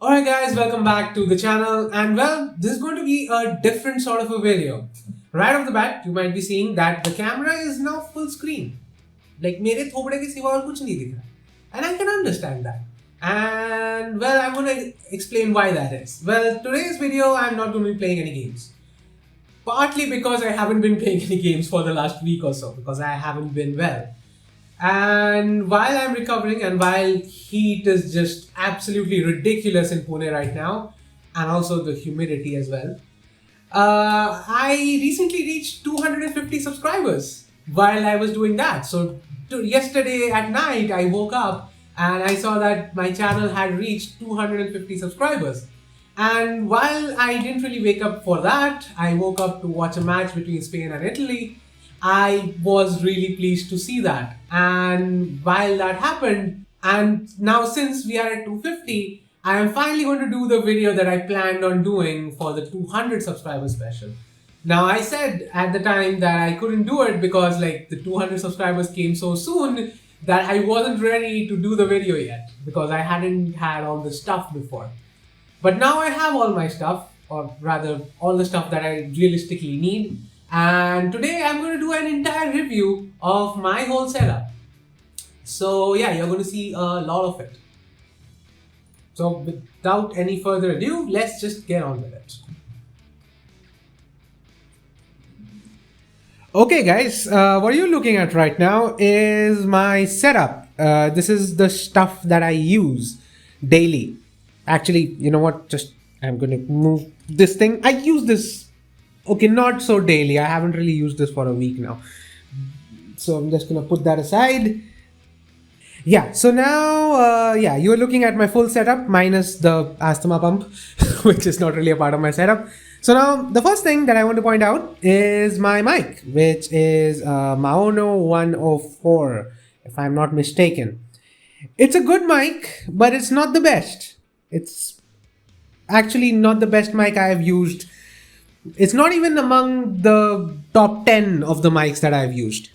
Alright guys, welcome back to the channel, and well, this is going to be a different sort of a video. Right off the bat, you might be seeing that the camera is now full screen. Like मेरे थोबड़े के सिवा और कुछ नहीं दिख रहा. And I can understand that. And well, I'm going to explain why that is. Well, today's video, I'm not going to be playing any games. Partly because I haven't been playing any games for the last week or so, because I haven't been well. And while I'm recovering and while heat is just absolutely ridiculous in Pune right now, and also the humidity as well, I recently reached 250 subscribers while I was doing that. So yesterday at night, I woke up and I saw that my channel had reached 250 subscribers. And while I didn't really wake up for that, I woke up to watch a match between Spain and Italy. I was really pleased to see that. And while that happened, and now since we are at 250, I am finally going to do the video that I planned on doing for the 200 subscriber special. Now I said at the time that I couldn't do it because like the 200 subscribers came so soon that I wasn't ready to do the video yet because I hadn't had all the stuff before. But now I have all my stuff, or rather all the stuff that I realistically need. And today I'm going to do an entire review of my whole setup. So yeah, you're going to see a lot of it. So without any further ado, let's just get on with it. Okay guys, what you're looking at right now is my setup. This is the stuff that I use daily. Actually, you know what? I'm going to move this thing. I use this, okay, not so daily. I haven't really used this for a week now. So I'm just going to put that aside. Yeah, so now, you're looking at my full setup minus the asthma pump, which is not really a part of my setup. So now, the first thing that I want to point out is my mic, which is Maono 104, if I'm not mistaken. It's a good mic, but it's not the best. It's actually not the best mic I have used. It's not even among the top 10 of the mics that I've used.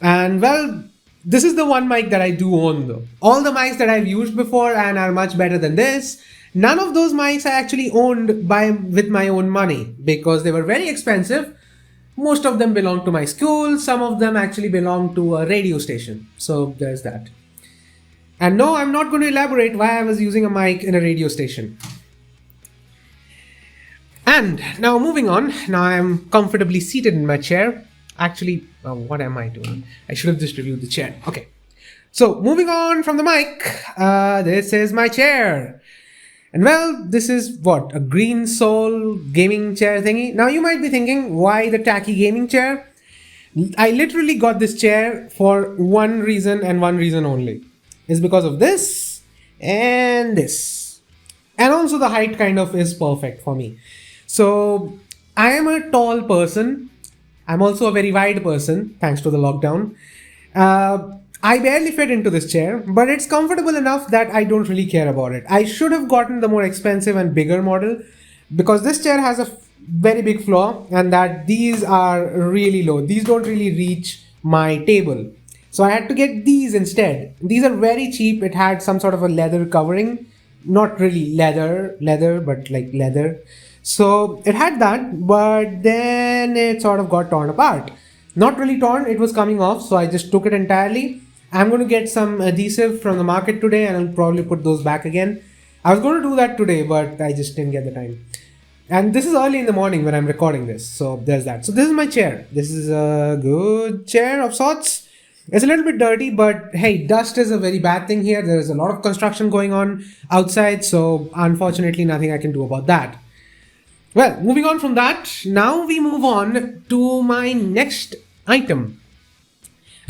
And well, this is the one mic that I do own though. All the mics that I've used before and are much better than this, none of those mics I actually owned with my own money because they were very expensive. Most of them belong to my school. Some of them actually belong to a radio station. So there's that. And no, I'm not going to elaborate why I was using a mic in a radio station. And now moving on, now I'm comfortably seated in my chair. Actually, what am I doing? I should have just reviewed the chair. Okay. So moving on from the mic, this is my chair. And well, this is what? A Green Soul gaming chair thingy. Now you might be thinking, why the tacky gaming chair? I literally got this chair for one reason and one reason only. It's because of this and this. And also the height kind of is perfect for me. So I am a tall person. I'm also a very wide person, thanks to the lockdown. I barely fit into this chair, but it's comfortable enough that I don't really care about it. I should have gotten the more expensive and bigger model because this chair has a very big flaw and that these are really low. These don't really reach my table. So I had to get these instead. These are very cheap. It had some sort of a leather covering. Not really leather, but like leather. So it had that, but then it sort of got torn apart. Not really torn, it was coming off, so I just took it entirely. I'm going to get some adhesive from the market today and I'll probably put those back again. I was going to do that today, but I just didn't get the time. And this is early in the morning when I'm recording this, so there's that. So this is my chair. This is a good chair of sorts. It's a little bit dirty, but hey, dust is a very bad thing here. There is a lot of construction going on outside, so unfortunately nothing I can do about that. Well, moving on from that, now we move on to my next item.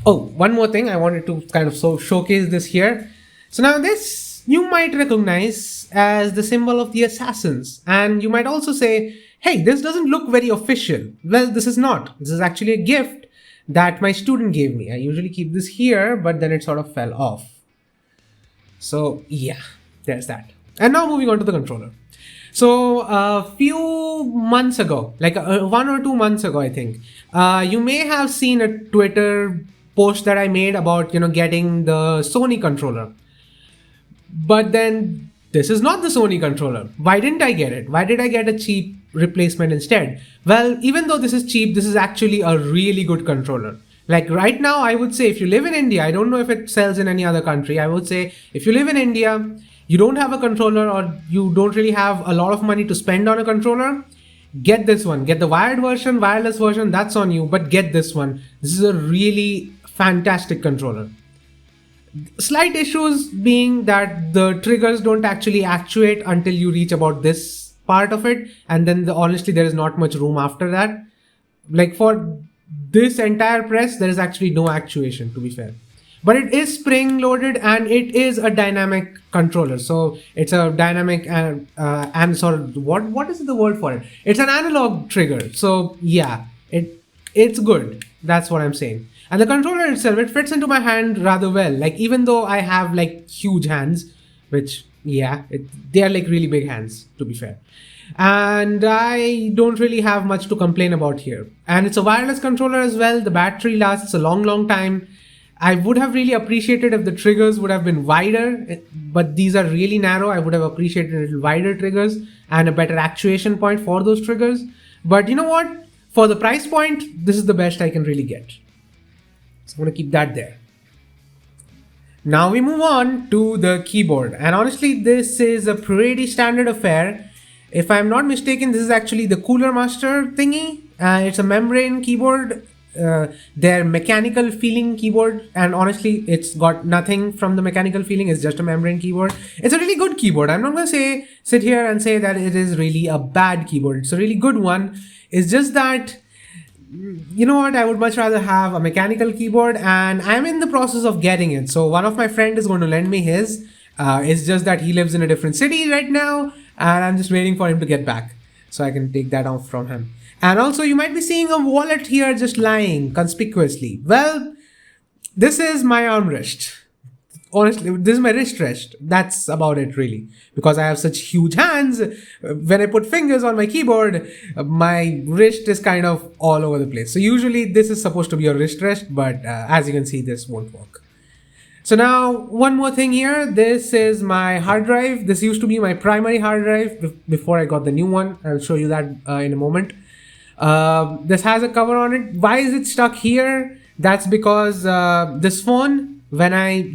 Oh, one more thing, I wanted to kind of showcase this here. So now this you might recognize as the symbol of the assassins. And you might also say, hey, this doesn't look very official. Well, this is not. This is actually a gift that my student gave me. I usually keep this here, but then it sort of fell off. So yeah, there's that. And now moving on to the controller. So a few months ago, like 1 or 2 months ago, I think, you may have seen a Twitter post that I made about, getting the Sony controller. But then this is not the Sony controller. Why didn't I get it? Why did I get a cheap replacement instead? Well, even though this is cheap, this is actually a really good controller. Like right now, I would say if you live in India, I don't know if it sells in any other country. I would say if you live in India, you don't have a controller or you don't really have a lot of money to spend on a controller, get this one. Get the wired version, wireless version, that's on you, but get this one. This is a really fantastic controller. Slight issues being that the triggers don't actually actuate until you reach about this part of it, and then honestly there is not much room after that. Like for this entire press there is actually no actuation, to be fair, but it is spring loaded and it is a dynamic controller, so it's a dynamic and sort of what is the word for it, it's an analog trigger, so yeah, it's good, that's what I'm saying. And the controller itself, it fits into my hand rather well. Like even though I have like huge hands, which yeah, they are like really big hands, to be fair. And I don't really have much to complain about here. And it's a wireless controller as well. The battery lasts a long time. I would have really appreciated if the triggers would have been wider, but these are really narrow. I would have appreciated a little wider triggers and a better actuation point for those triggers. But you know what? For the price point, this is the best I can really get. So I'm going to keep that there. Now we move on to the keyboard. And honestly, this is a pretty standard affair. If I'm not mistaken, this is actually the Cooler Master thingy. It's a membrane keyboard. Their mechanical feeling keyboard. And honestly, it's got nothing from the mechanical feeling. It's just a membrane keyboard. It's a really good keyboard. I'm not going to sit here and say that it is really a bad keyboard. It's a really good one. It's just that, you know what, I would much rather have a mechanical keyboard, and I'm in the process of getting it. So one of my friends is going to lend me his. It's just that he lives in a different city right now, and I'm just waiting for him to get back so I can take that off from him. And also you might be seeing a wallet here just lying conspicuously. Well, this is my armrest. Honestly, this is my wrist rest. That's about it really. Because I have such huge hands, when I put fingers on my keyboard, my wrist is kind of all over the place. So usually this is supposed to be a wrist rest, but as you can see, this won't work. So now one more thing here. This is my hard drive. This used to be my primary hard drive before I got the new one. I'll show you that in a moment. This has a cover on it. Why is it stuck here? That's because this phone, when I,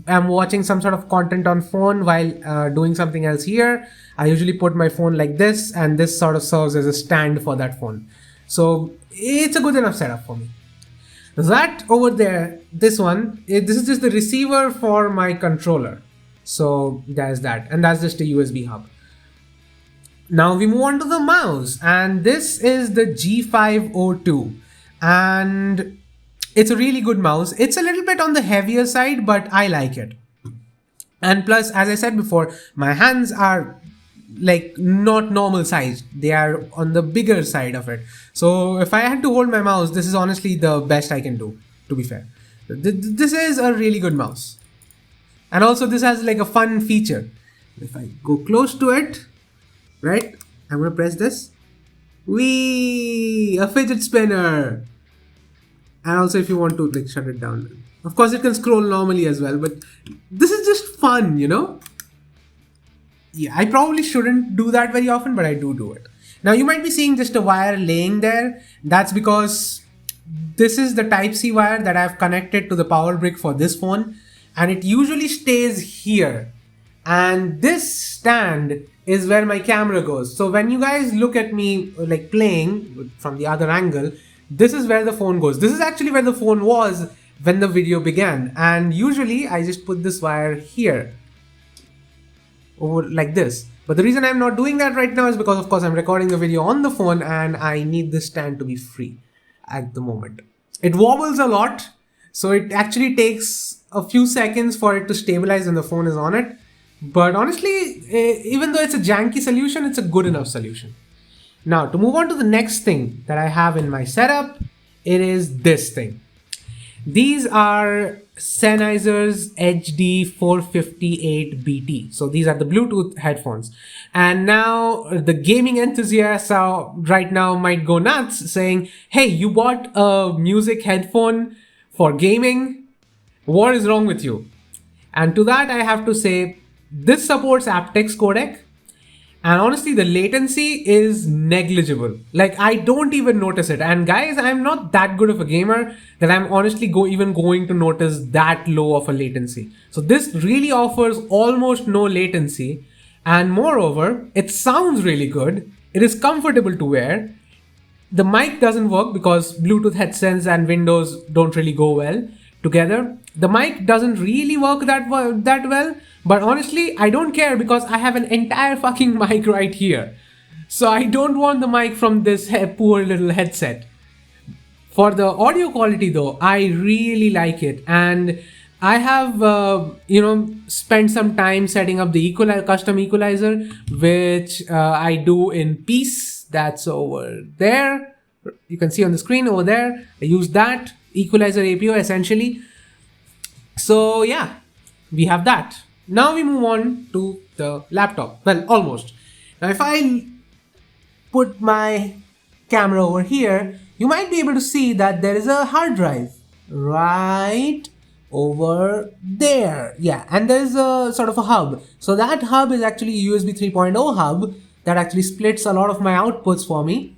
am watching some sort of content on phone while doing something else here, I usually put my phone like this, and this sort of serves as a stand for that phone. So it's a good enough setup for me. That over there, this one, this is just the receiver for my controller. So there's that, and that's just a USB hub. Now we move on to the mouse, and this is the G502, and it's a really good mouse. It's a little bit on the heavier side, but I like it. And plus, as I said before, my hands are like not normal size. They are on the bigger side of it. So if I had to hold my mouse, this is honestly the best I can do, to be fair. This is a really good mouse. And also this has like a fun feature. If I go close to it, right, I'm going to press this. Whee! A fidget spinner. And also if you want to like shut it down. Of course it can scroll normally as well, but this is just fun, Yeah, I probably shouldn't do that very often, but I do it. Now you might be seeing just a wire laying there. That's because this is the Type-C wire that I've connected to the power brick for this phone, and it usually stays here. And this stand is where my camera goes. So when you guys look at me like playing from the other angle, this is where the phone goes. This is actually where the phone was when the video began. And usually I just put this wire here, over like this. But the reason I'm not doing that right now is because of course I'm recording the video on the phone and I need this stand to be free at the moment. It wobbles a lot, so it actually takes a few seconds for it to stabilize when the phone is on it. But honestly, even though it's a janky solution, it's a good enough solution. Now to move on to the next thing that I have in my setup, it is this thing. These are Sennheiser's HD458BT. So these are the Bluetooth headphones. And now the gaming enthusiasts right now might go nuts saying, hey, you bought a music headphone for gaming? What is wrong with you? And to that I have to say, This supports aptX codec, and honestly, the latency is negligible. Like, I don't even notice it. And guys, I'm not that good of a gamer that I'm honestly even going to notice that low of a latency. So this really offers almost no latency. And moreover, it sounds really good. It is comfortable to wear. The mic doesn't work because Bluetooth headsets and Windows don't really go well together. The mic doesn't really work that well, but honestly, I don't care because I have an entire fucking mic right here. So I don't want the mic from this poor little headset. For the audio quality though, I really like it, and I have spent some time setting up the custom equalizer, which I do in Peace. That's over there. You can see on the screen over there. I use that equalizer APO essentially. So yeah, we have that. Now we move on to the laptop. Well, almost. Now if I put my camera over here, you might be able to see that there is a hard drive right over there. Yeah, and there's a sort of a hub. So that hub is actually a USB 3.0 hub that actually splits a lot of my outputs for me.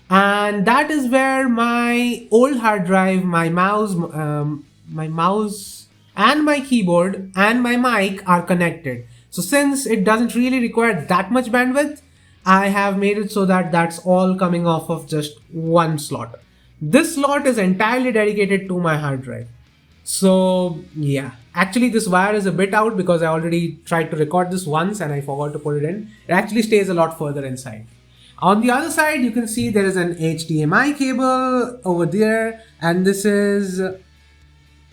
And that is where my old hard drive, my mouse and my keyboard and my mic are connected. So since it doesn't really require that much bandwidth, I have made it so that that's all coming off of just one slot. This slot is entirely dedicated to my hard drive. So yeah, actually this wire is a bit out because I already tried to record this once and I forgot to put it in. It actually stays a lot further inside. On the other side, you can see there is an HDMI cable over there, and this is...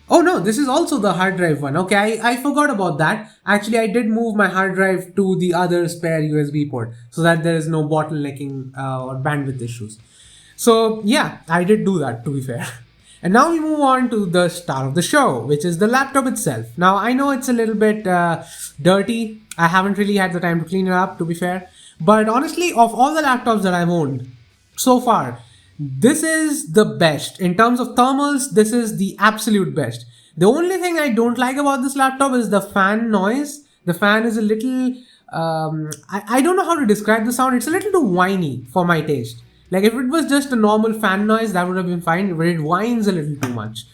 Oh no, this is also the hard drive one. Okay, I forgot about that. Actually, I did move my hard drive to the other spare USB port so that there is no bottlenecking or bandwidth issues. So yeah, I did do that, to be fair. And now we move on to the star of the show, which is the laptop itself. Now, I know it's a little bit dirty. I haven't really had the time to clean it up, to be fair. But honestly, of all the laptops that I've owned so far, this is the best. In terms of thermals, this is the absolute best. The only thing I don't like about this laptop is the fan noise. The fan is a little... I don't know how to describe the sound. It's a little too whiny for my taste. Like if it was just a normal fan noise, that would have been fine, but it whines a little too much.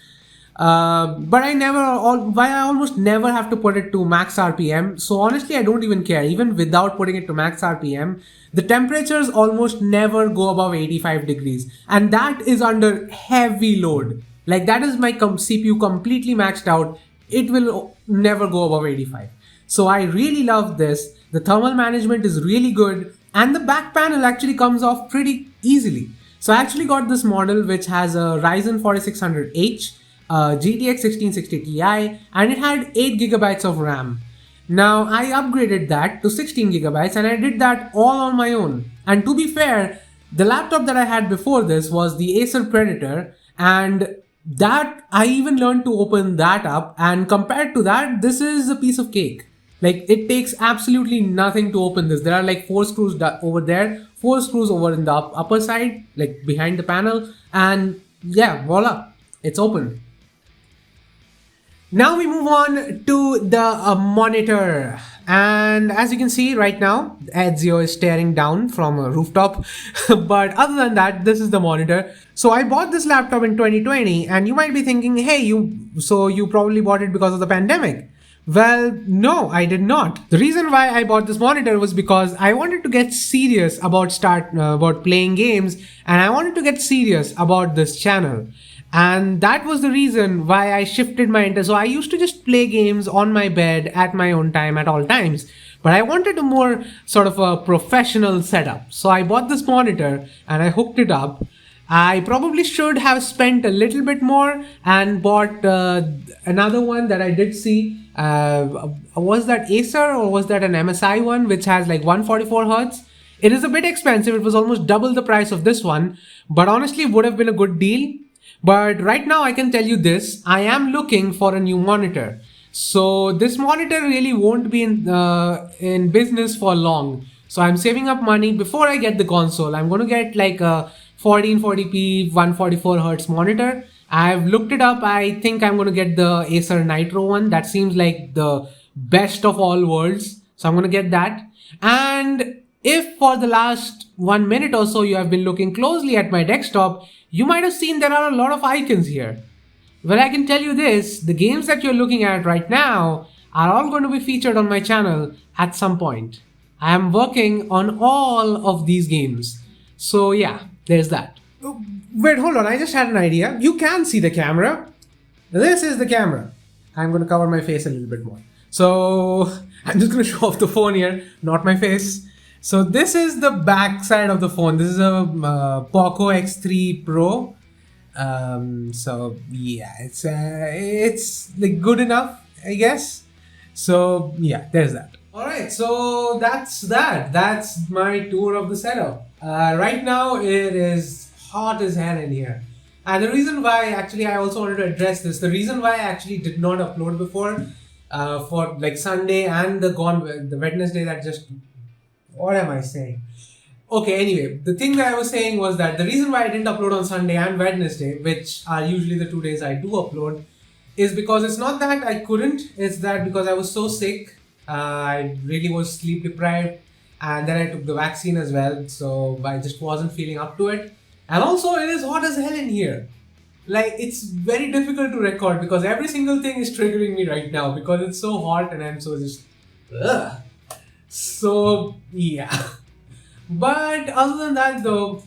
But I almost never have to put it to max RPM. So honestly, I don't even care. Even without putting it to max RPM, the temperatures almost never go above 85 degrees. And that is under heavy load. Like that is my CPU completely maxed out. It will never go above 85. So I really love this. The thermal management is really good. And the back panel actually comes off pretty easily. So I actually got this model which has a Ryzen 4600H, GTX 1660 Ti, and it had 8 gigabytes of RAM. Now I upgraded that to 16 gigabytes and I did that all on my own. And to be fair, the laptop that I had before this was the Acer Predator, and that I even learned to open that up, and compared to that, this is a piece of cake. Like it takes absolutely nothing to open this. There are like 4 screws over there, 4 screws over in the upper side, like behind the panel, and yeah, voila, it's open. Now we move on to the monitor, and as you can see right now, Ezio is staring down from a rooftop. But other than that, this is the monitor. So I bought this laptop in 2020, and you might be thinking, hey, you probably bought it because of the pandemic. Well, no, I did not. The reason why I bought this monitor was because I wanted to get serious about playing games, and I wanted to get serious about this channel. And that was the reason why I shifted my interest. So I used to just play games on my bed at my own time at all times. But I wanted a more sort of a professional setup. So I bought this monitor and I hooked it up. I probably should have spent a little bit more and bought another one that I did see. Was that Acer or was that an MSI one which has like 144 Hertz? It is a bit expensive. It was almost double the price of this one, but honestly would have been a good deal. But right now I can tell you this, I am looking for a new monitor. So this monitor really won't be in business for long. So I'm saving up money before I get the console. I'm going to get like a 1440p 144 Hertz monitor. I've looked it up. I think I'm going to get the Acer Nitro one. That seems like the best of all worlds. So I'm going to get that. And if for the last 1 minute or so you have been looking closely at my desktop, you might have seen there are a lot of icons here. Well, I can tell you this, the games that you're looking at right now are all going to be featured on my channel at some point. I am working on all of these games. So yeah, there's that. Wait, hold on, I just had an idea. You can see the camera. This is the camera. I'm going to cover my face a little bit more. So I'm just going to show off the phone here, not my face. So this is the back side of the phone. This is a Poco X3 Pro. So yeah, it's like good enough, I guess. So yeah, there's that. All right, so that's that. That's my tour of the setup. Right now it is hot as hell in here. And the reason why, actually, I also wanted to address this. The reason why I actually did not upload before, for like Sunday and the Wednesday that just, what am I saying? Okay, anyway, the thing that I was saying was that the reason why I didn't upload on Sunday and Wednesday, which are usually the 2 days I do upload, is because it's not that I couldn't, it's that because I was so sick, I really was sleep deprived, and then I took the vaccine as well, so I just wasn't feeling up to it. And also, it is hot as hell in here. Like, it's very difficult to record because every single thing is triggering me right now because it's so hot and I'm so just... Ugh. So, yeah. But other than that though,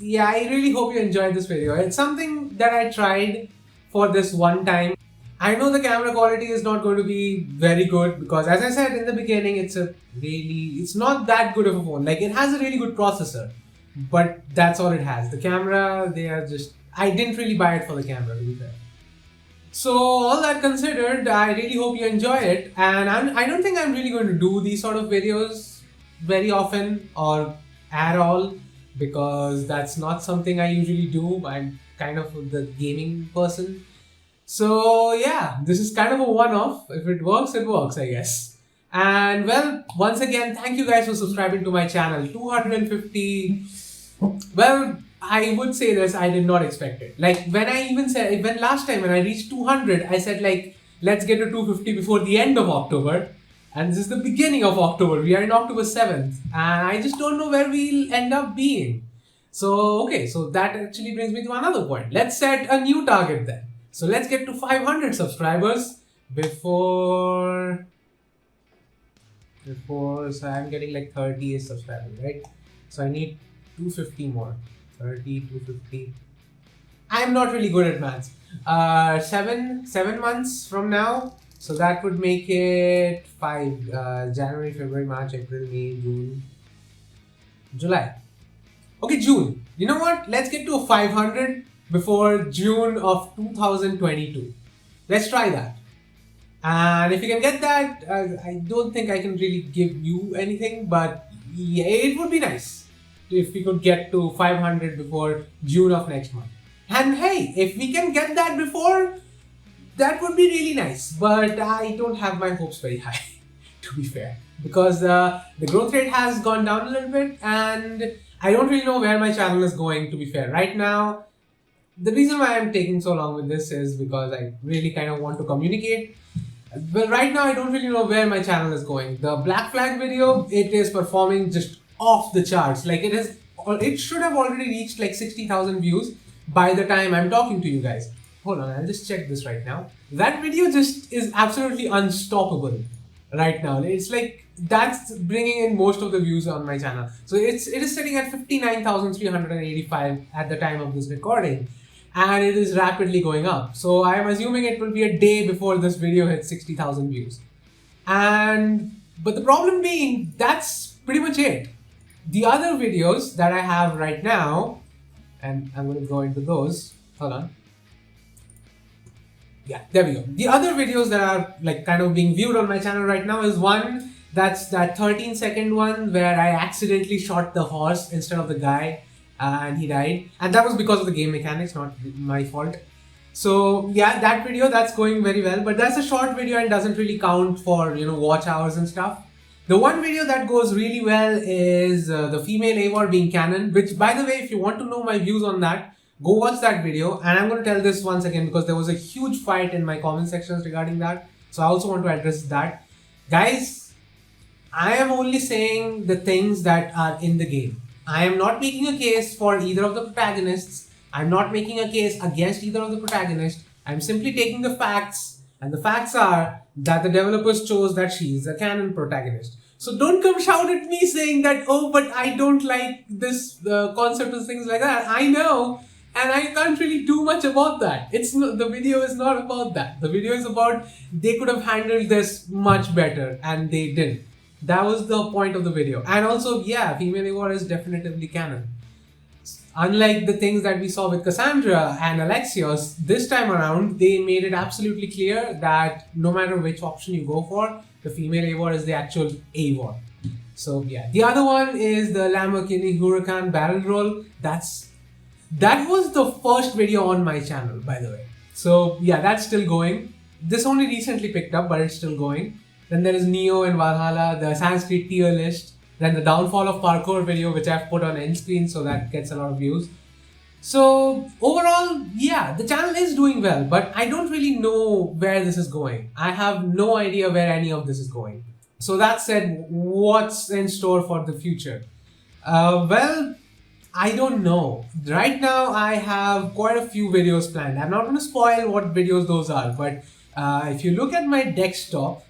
yeah, I really hope you enjoyed this video. It's something that I tried for this one time. I know the camera quality is not going to be very good because, as I said in the beginning, it's not that good of a phone. Like, it has a really good processor, but that's all it has. The camera, I didn't really buy it for the camera, to be fair. So all that considered, I really hope you enjoy it, and I don't think I'm really going to do these sort of videos very often or at all because that's not something I usually do. I'm kind of the gaming person. So yeah, this is kind of a one-off. If it works, I guess. And well, once again, thank you guys for subscribing to my channel. 250, well, I would say this, I did not expect it. Like, when last time when I reached 200, I said like, let's get to 250 before the end of October. And this is the beginning of October. We are in October 7th. And I just don't know where we'll end up being. So, okay, so that actually brings me to another point. Let's set a new target then. So let's get to 500 subscribers before, so I'm getting like 30 subscribers, right? So I need 250 more. 30, 250. I'm not really good at maths. 7 months from now. So that would make it 5, January, February, March, April, May, June, July. Okay, June. You know what? Let's get to a 500 before June of 2022. Let's try that. And if you can get that, I don't think I can really give you anything, but yeah, it would be nice if we could get to 500 before June of next month. And hey, if we can get that before, that would be really nice, but I don't have my hopes very high, to be fair, because the growth rate has gone down a little bit and I don't really know where my channel is going, to be fair. Right now, the reason why I'm taking so long with this is because I really kind of want to communicate. Well, right now I don't really know where my channel is going. The Black Flag video, it is performing just off the charts. Like, it should have already reached like 60,000 views by the time I'm talking to you guys. Hold on, I'll just check this right now. That video just is absolutely unstoppable right now. It's like, that's bringing in most of the views on my channel. So it is sitting at 59,385 at the time of this recording. And it is rapidly going up. So I am assuming it will be a day before this video hits 60,000 views. But the problem being, that's pretty much it. The other videos that I have right now, and I'm going to go into those. Hold on. Yeah, there we go. The other videos that are like kind of being viewed on my channel right now is one, that's that 13-second one where I accidentally shot the horse instead of the guy. And he died, and that was because of the game mechanics, not my fault. So yeah, that video, that's going very well, but that's a short video and doesn't really count for, watch hours and stuff. The one video that goes really well is the female Eivor being canon, which, by the way, if you want to know my views on that, go watch that video. And I'm going to tell this once again because there was a huge fight in my comment sections regarding that, so I also want to address that. Guys, I am only saying the things that are in the game. I am not making a case for either of the protagonists. I'm not making a case against either of the protagonists. I'm simply taking the facts, and the facts are that the developers chose that she is a canon protagonist. So don't come shout at me saying that, oh, but I don't like this concept and things like that. I know, and I can't really do much about that. It's not, the video is not about that. The video is about they could have handled this much better, and they didn't. That was the point of the video. And also, yeah, female Eivor is definitively canon. Unlike the things that we saw with Cassandra and Alexios, this time around, they made it absolutely clear that no matter which option you go for, the female Eivor is the actual Eivor. So yeah, the other one is the Lamborghini Huracan barrel roll. That was the first video on my channel, by the way. So yeah, that's still going. This only recently picked up, but it's still going. Then there is Neo and Valhalla, the Sanskrit tier list. Then the downfall of parkour video, which I've put on end screen, so that gets a lot of views. So overall, yeah, the channel is doing well, but I don't really know where this is going. I have no idea where any of this is going. So that said, what's in store for the future? Well, I don't know. Right now, I have quite a few videos planned. I'm not going to spoil what videos those are, but if you look at my desktop,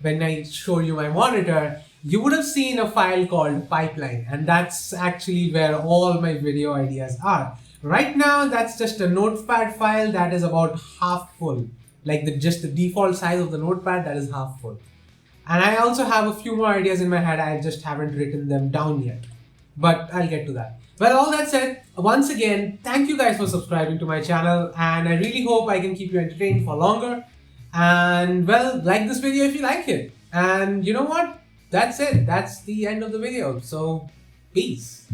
when I show you my monitor, you would have seen a file called pipeline, and that's actually where all my video ideas are. Right now, that's just a notepad file that is about half full. Like just the default size of the notepad, that is half full. And I also have a few more ideas in my head, I just haven't written them down yet. But I'll get to that. Well, all that said, once again, thank you guys for subscribing to my channel, and I really hope I can keep you entertained for longer. And well, like this video if you like it. And you know what? That's it. That's the end of the video. So, peace.